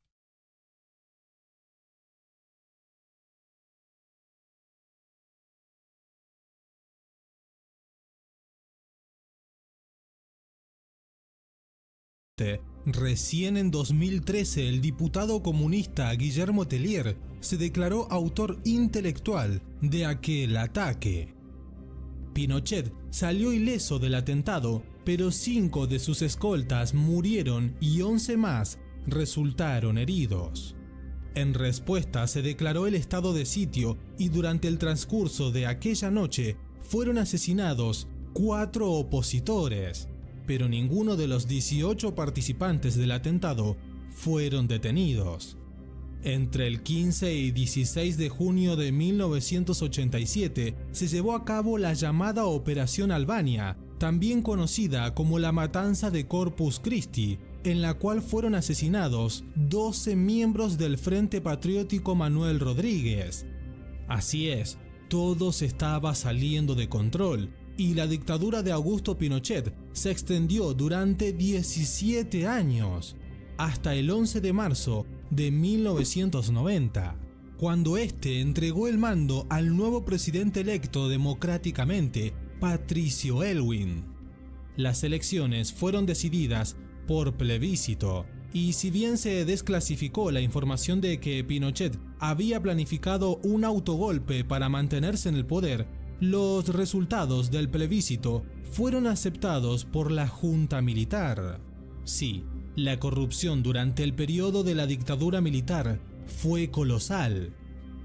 Recién en 2013 el diputado comunista Guillermo Tellier se declaró autor intelectual de aquel ataque. Pinochet salió ileso del atentado, pero 5 de sus escoltas murieron y 11 más resultaron heridos. En respuesta se declaró el estado de sitio y durante el transcurso de aquella noche fueron asesinados 4 opositores, pero ninguno de los 18 participantes del atentado fueron detenidos. Entre el 15 y 16 de junio de 1987 se llevó a cabo la llamada Operación Albania, también conocida como la Matanza de Corpus Christi, en la cual fueron asesinados 12 miembros del Frente Patriótico Manuel Rodríguez. Así es, todo se estaba saliendo de control, y la dictadura de Augusto Pinochet se extendió durante 17 años, hasta el 11 de marzo de 1990, cuando éste entregó el mando al nuevo presidente electo democráticamente, Patricio Aylwin. Las elecciones fueron decididas por plebiscito, y si bien se desclasificó la información de que Pinochet había planificado un autogolpe para mantenerse en el poder, los resultados del plebiscito fueron aceptados por la junta militar. Sí, la corrupción durante el periodo de la dictadura militar fue colosal,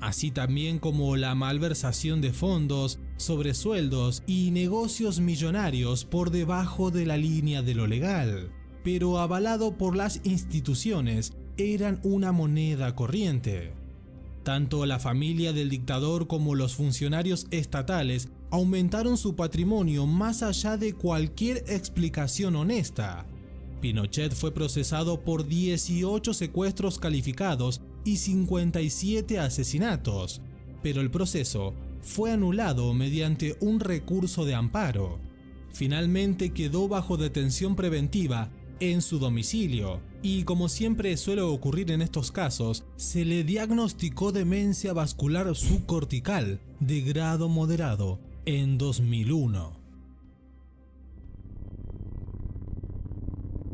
así también como la malversación de fondos, sobresueldos y negocios millonarios por debajo de la línea de lo legal, pero avalado por las instituciones, eran una moneda corriente. Tanto la familia del dictador como los funcionarios estatales aumentaron su patrimonio más allá de cualquier explicación honesta. Pinochet fue procesado por 18 secuestros calificados y 57 asesinatos, pero el proceso fue anulado mediante un recurso de amparo. Finalmente quedó bajo detención preventiva en su domicilio y, como siempre suele ocurrir en estos casos, se le diagnosticó demencia vascular subcortical de grado moderado en 2001.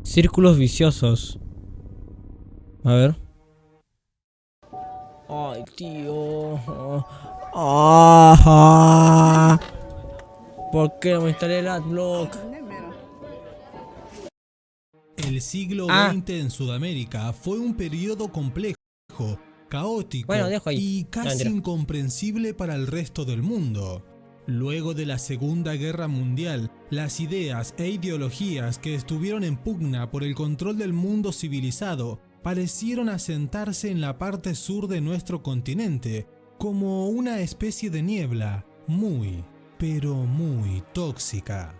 Círculos viciosos. A ver. Ay, tío. Ajá. ¿Por qué no me instalé el Adblock? El siglo XX en Sudamérica fue un periodo complejo, caótico y casi incomprensible para el resto del mundo. Luego de la Segunda Guerra Mundial, las ideas e ideologías que estuvieron en pugna por el control del mundo civilizado parecieron asentarse en la parte sur de nuestro continente, como una especie de niebla muy, pero muy tóxica.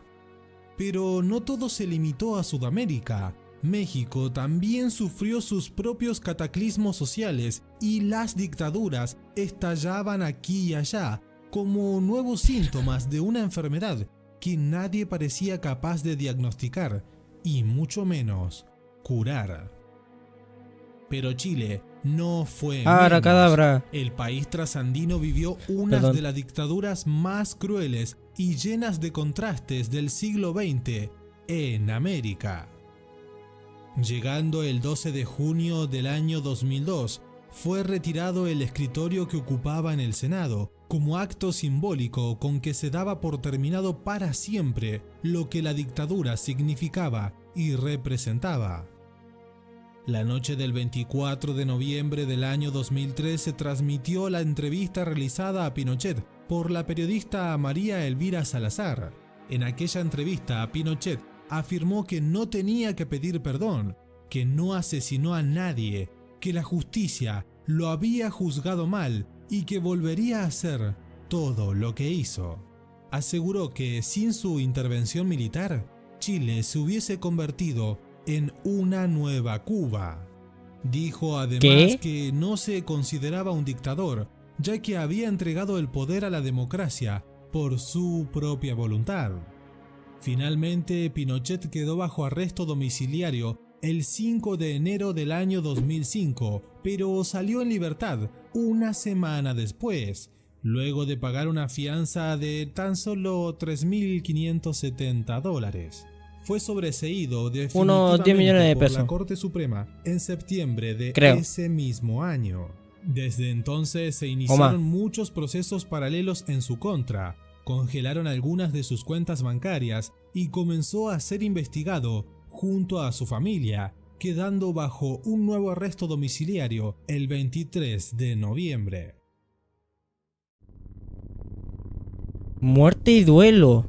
Pero no todo se limitó a Sudamérica. México también sufrió sus propios cataclismos sociales y las dictaduras estallaban aquí y allá como nuevos síntomas de una enfermedad que nadie parecía capaz de diagnosticar y mucho menos curar. Pero Chile no fue menos. El país trasandino vivió una de las dictaduras más crueles y llenas de contrastes del siglo XX en América. Llegando el 12 de junio del año 2002, fue retirado el escritorio que ocupaba en el Senado, como acto simbólico con que se daba por terminado para siempre lo que la dictadura significaba y representaba. La noche del 24 de noviembre del año 2003 se transmitió la entrevista realizada a Pinochet por la periodista María Elvira Salazar. En aquella entrevista, Pinochet afirmó que no tenía que pedir perdón, que no asesinó a nadie, que la justicia lo había juzgado mal y que volvería a hacer todo lo que hizo. Aseguró que sin su intervención militar, Chile se hubiese convertido en una nueva Cuba. Dijo además que no se consideraba un dictador, ya que había entregado el poder a la democracia por su propia voluntad. Finalmente, Pinochet quedó bajo arresto domiciliario el 5 de enero del año 2005, pero salió en libertad una semana después, luego de pagar una fianza de tan solo $3.570. Fue sobreseído definitivamente por la Corte Suprema en septiembre de ese mismo año. Desde entonces se iniciaron muchos procesos paralelos en su contra, congelaron algunas de sus cuentas bancarias y comenzó a ser investigado junto a su familia, quedando bajo un nuevo arresto domiciliario el 23 de noviembre. Muerte y duelo.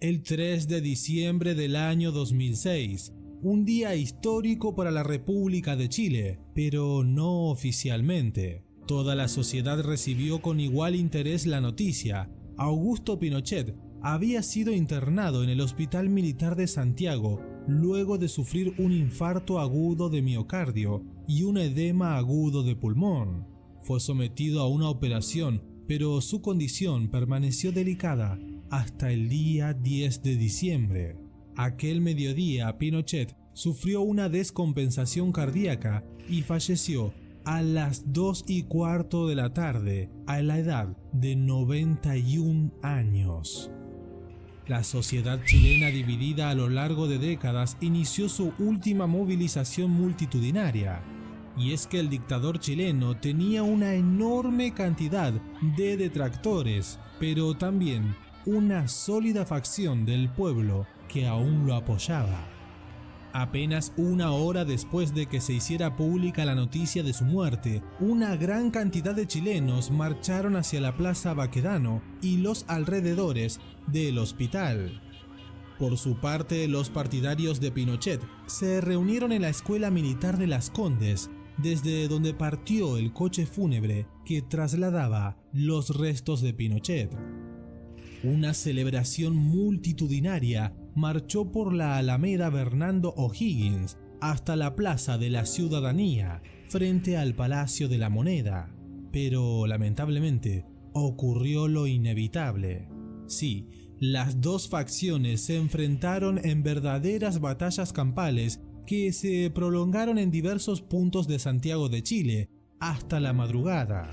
El 3 de diciembre del año 2006, un día histórico para la República de Chile, pero no oficialmente. Toda la sociedad recibió con igual interés la noticia. Augusto Pinochet había sido internado en el Hospital Militar de Santiago luego de sufrir un infarto agudo de miocardio y un edema agudo de pulmón. Fue sometido a una operación, pero su condición permaneció delicada hasta el día 10 de diciembre. Aquel mediodía, Pinochet sufrió una descompensación cardíaca y falleció a las 2:15 de la tarde a la edad de 91 años. La sociedad chilena, dividida a lo largo de décadas, inició su última movilización multitudinaria. Y es que el dictador chileno tenía una enorme cantidad de detractores, pero también una sólida facción del pueblo que aún lo apoyaba. Apenas una hora después de que se hiciera pública la noticia de su muerte, una gran cantidad de chilenos marcharon hacia la Plaza Baquedano y los alrededores del hospital. Por su parte, los partidarios de Pinochet se reunieron en la Escuela Militar de Las Condes, desde donde partió el coche fúnebre que trasladaba los restos de Pinochet. Una celebración multitudinaria marchó por la Alameda Bernardo O'Higgins hasta la Plaza de la Ciudadanía, frente al Palacio de la Moneda. Pero lamentablemente ocurrió lo inevitable. Sí, las dos facciones se enfrentaron en verdaderas batallas campales que se prolongaron en diversos puntos de Santiago de Chile hasta la madrugada.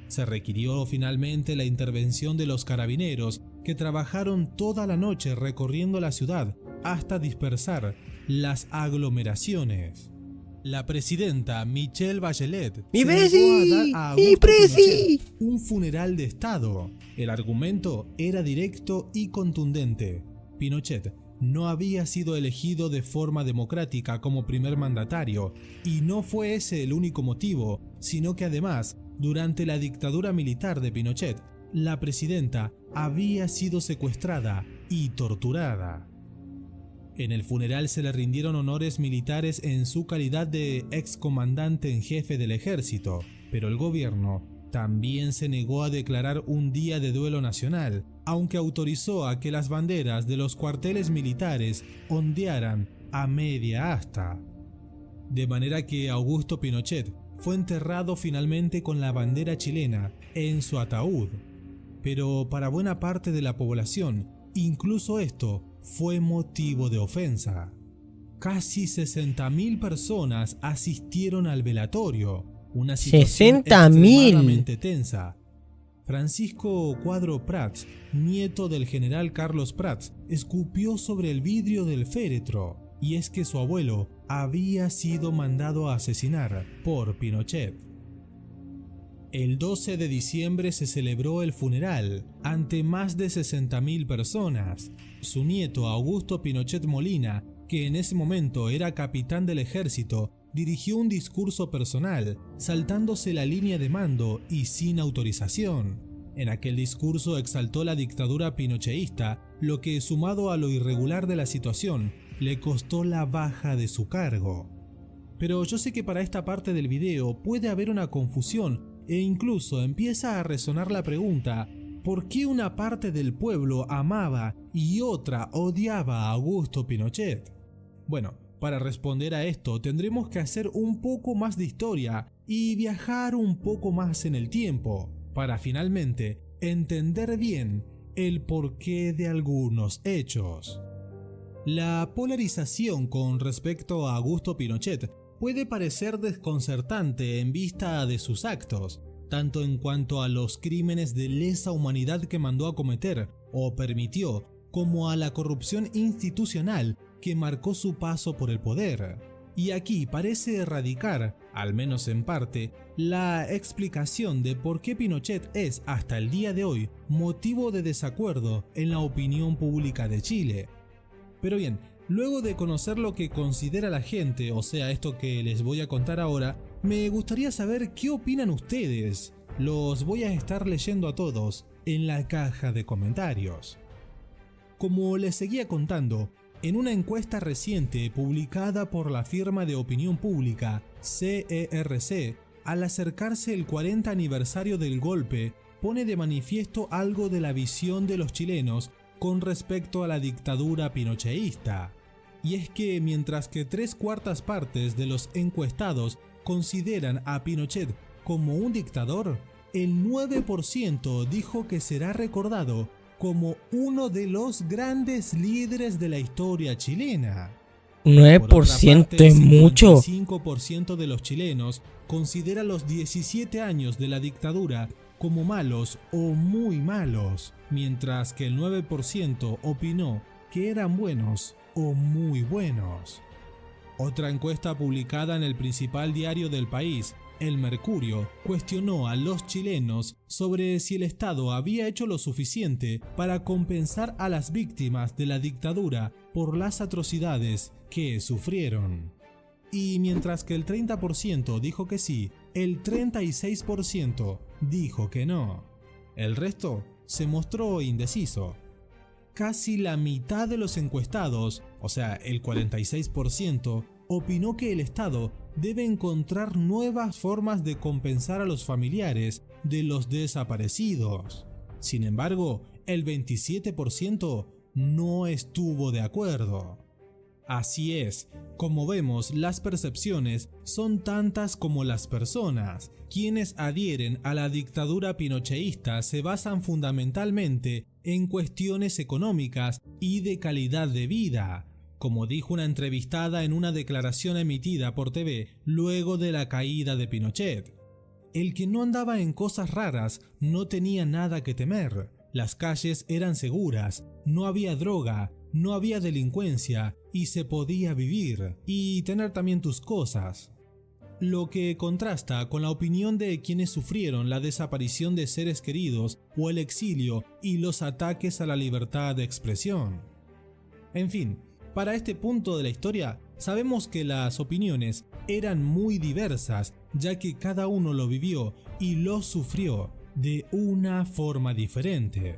Se requirió finalmente la intervención de los carabineros, que trabajaron toda la noche recorriendo la ciudad hasta dispersar las aglomeraciones. La presidenta Michelle Bachelet se negó a dar a Augusto Pinochet un funeral de Estado. El argumento era directo y contundente. Pinochet no había sido elegido de forma democrática como primer mandatario, y no fue ese el único motivo, sino que además, durante la dictadura militar de Pinochet, la presidenta había sido secuestrada y torturada. En el funeral se le rindieron honores militares en su calidad de excomandante en jefe del ejército, pero el gobierno también se negó a declarar un día de duelo nacional, aunque autorizó a que las banderas de los cuarteles militares ondearan a media asta. De manera que Augusto Pinochet fue enterrado finalmente con la bandera chilena en su ataúd. Pero para buena parte de la población, incluso esto fue motivo de ofensa. Casi 60.000 personas asistieron al velatorio, una situación extremadamente tensa. Francisco Cuadro Prats, nieto del general Carlos Prats, escupió sobre el vidrio del féretro, y es que su abuelo había sido mandado a asesinar por Pinochet. El 12 de diciembre se celebró el funeral ante más de 60.000 personas. Su nieto Augusto Pinochet Molina, que en ese momento era capitán del ejército, dirigió un discurso personal, saltándose la línea de mando y sin autorización. En aquel discurso exaltó la dictadura pinocheísta, lo que, sumado a lo irregular de la situación, le costó la baja de su cargo. Pero yo sé que para esta parte del video puede haber una confusión, e incluso empieza a resonar la pregunta: ¿por qué una parte del pueblo amaba y otra odiaba a Augusto Pinochet? Bueno, para responder a esto tendremos que hacer un poco más de historia y viajar un poco más en el tiempo, para finalmente entender bien el porqué de algunos hechos. La polarización con respecto a Augusto Pinochet puede parecer desconcertante en vista de sus actos, tanto en cuanto a los crímenes de lesa humanidad que mandó a cometer o permitió, como a la corrupción institucional que marcó su paso por el poder. Y aquí parece radicar, al menos en parte, la explicación de por qué Pinochet es hasta el día de hoy motivo de desacuerdo en la opinión pública de Chile. Pero bien, luego de conocer lo que considera la gente, o sea, esto que les voy a contar ahora, me gustaría saber qué opinan ustedes. Los voy a estar leyendo a todos en la caja de comentarios. Como les seguía contando, en una encuesta reciente publicada por la firma de opinión pública CERC, al acercarse el 40 aniversario del golpe, pone de manifiesto algo de la visión de los chilenos con respecto a la dictadura pinocheísta. Y es que mientras que 3/4 partes de los encuestados consideran a Pinochet como un dictador, el 9% dijo que será recordado como uno de los grandes líderes de la historia chilena. 9% es mucho. El 55% de los chilenos considera los 17 años de la dictadura como malos o muy malos, mientras que el 9% opinó que eran buenos o muy buenos. Otra encuesta publicada en el principal diario del país, El Mercurio, cuestionó a los chilenos sobre si el Estado había hecho lo suficiente para compensar a las víctimas de la dictadura por las atrocidades que sufrieron. Y mientras que el 30% dijo que sí, el 36% dijo que no. El resto se mostró indeciso. Casi la mitad de los encuestados, o sea, el 46%, opinó que el Estado debe encontrar nuevas formas de compensar a los familiares de los desaparecidos. Sin embargo, el 27% no estuvo de acuerdo. Así es, como vemos, las percepciones son tantas como las personas. Quienes adhieren a la dictadura pinocheísta se basan fundamentalmente en cuestiones económicas y de calidad de vida, como dijo una entrevistada en una declaración emitida por TV luego de la caída de Pinochet. El que no andaba en cosas raras no tenía nada que temer. Las calles eran seguras, no había droga, no había delincuencia y se podía vivir y tener también tus cosas. Lo que contrasta con la opinión de quienes sufrieron la desaparición de seres queridos o el exilio y los ataques a la libertad de expresión. En fin, para este punto de la historia, sabemos que las opiniones eran muy diversas, ya que cada uno lo vivió y lo sufrió de una forma diferente.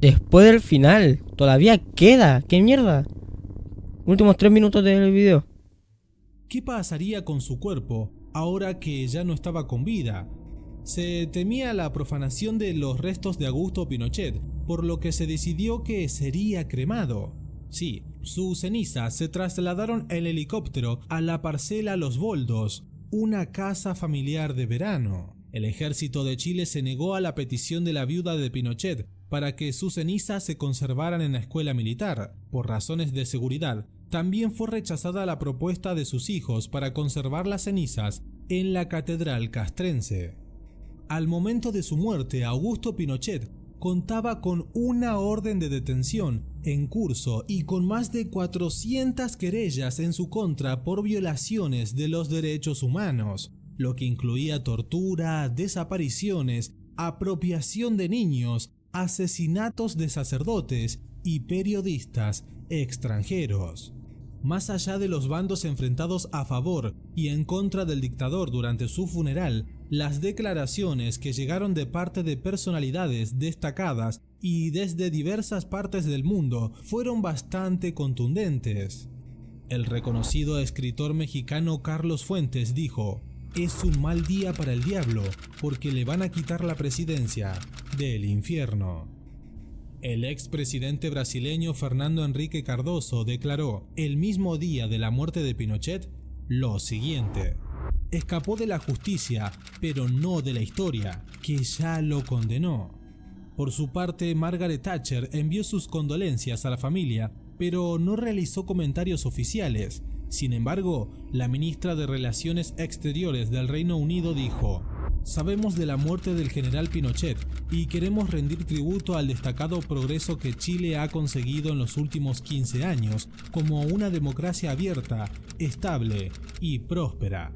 Después del final, todavía queda. ¿Qué mierda? Últimos 3 minutos del video. ¿Qué pasaría con su cuerpo ahora que ya no estaba con vida? Se temía la profanación de los restos de Augusto Pinochet, por lo que se decidió que sería cremado. Sí, sus cenizas se trasladaron en helicóptero a la parcela Los Boldos, una casa familiar de verano. El ejército de Chile se negó a la petición de la viuda de Pinochet para que sus cenizas se conservaran en la escuela militar. Por razones de seguridad, también fue rechazada la propuesta de sus hijos para conservar las cenizas en la catedral castrense. Al momento de su muerte, Augusto Pinochet contaba con una orden de detención en curso y con más de 400 querellas en su contra por violaciones de los derechos humanos, lo que incluía tortura, desapariciones, apropiación de niños, asesinatos de sacerdotes y periodistas extranjeros. Más allá de los bandos enfrentados a favor y en contra del dictador durante su funeral, las declaraciones que llegaron de parte de personalidades destacadas y desde diversas partes del mundo fueron bastante contundentes. El reconocido escritor mexicano Carlos Fuentes dijo: "Es un mal día para el diablo, porque le van a quitar la presidencia del infierno". El expresidente brasileño Fernando Henrique Cardoso declaró el mismo día de la muerte de Pinochet lo siguiente: "Escapó de la justicia, pero no de la historia, que ya lo condenó". Por su parte, Margaret Thatcher envió sus condolencias a la familia, pero no realizó comentarios oficiales. Sin embargo, la ministra de Relaciones Exteriores del Reino Unido dijo: "Sabemos de la muerte del general Pinochet y queremos rendir tributo al destacado progreso que Chile ha conseguido en los últimos 15 años como una democracia abierta, estable y próspera".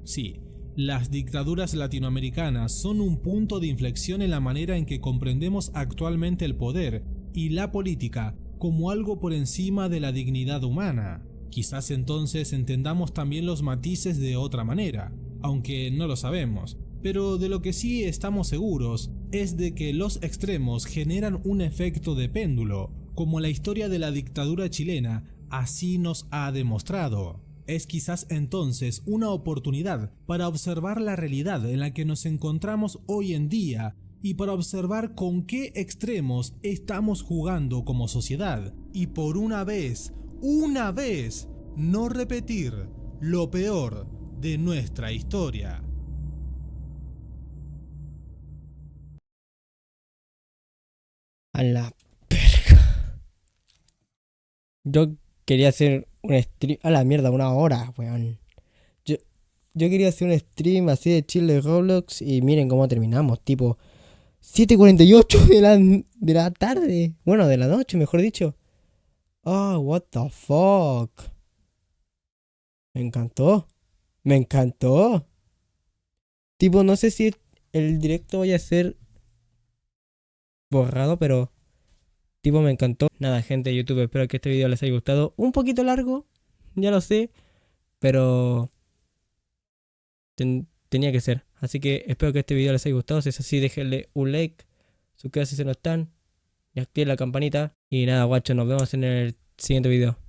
Sí, las dictaduras latinoamericanas son un punto de inflexión en la manera en que comprendemos actualmente el poder y la política como algo por encima de la dignidad humana. Quizás entonces entendamos también los matices de otra manera, aunque no lo sabemos. Pero de lo que sí estamos seguros es de que los extremos generan un efecto de péndulo, como la historia de la dictadura chilena así nos ha demostrado. Es quizás entonces una oportunidad para observar la realidad en la que nos encontramos hoy en día y para observar con qué extremos estamos jugando como sociedad y por una vez, no repetir lo peor de nuestra historia. A la verga. Yo quería hacer un stream. A la mierda, 1 hora, weón. Yo, yo quería hacer un stream así de chill de Roblox y miren cómo terminamos. Tipo, 7:48 de la tarde. Bueno, de la noche, mejor dicho. Oh, what the fuck. Me encantó. Me encantó. Tipo, no sé si el directo vaya a ser borrado, pero tipo me encantó. Nada, gente de YouTube, espero que este video les haya gustado. Un poquito largo, ya lo sé, pero tenía que ser. Así que espero que este video les haya gustado. Si es así, déjenle un like, suscríbanse si no están, y activen la campanita. Y nada, guachos, nos vemos en el siguiente video.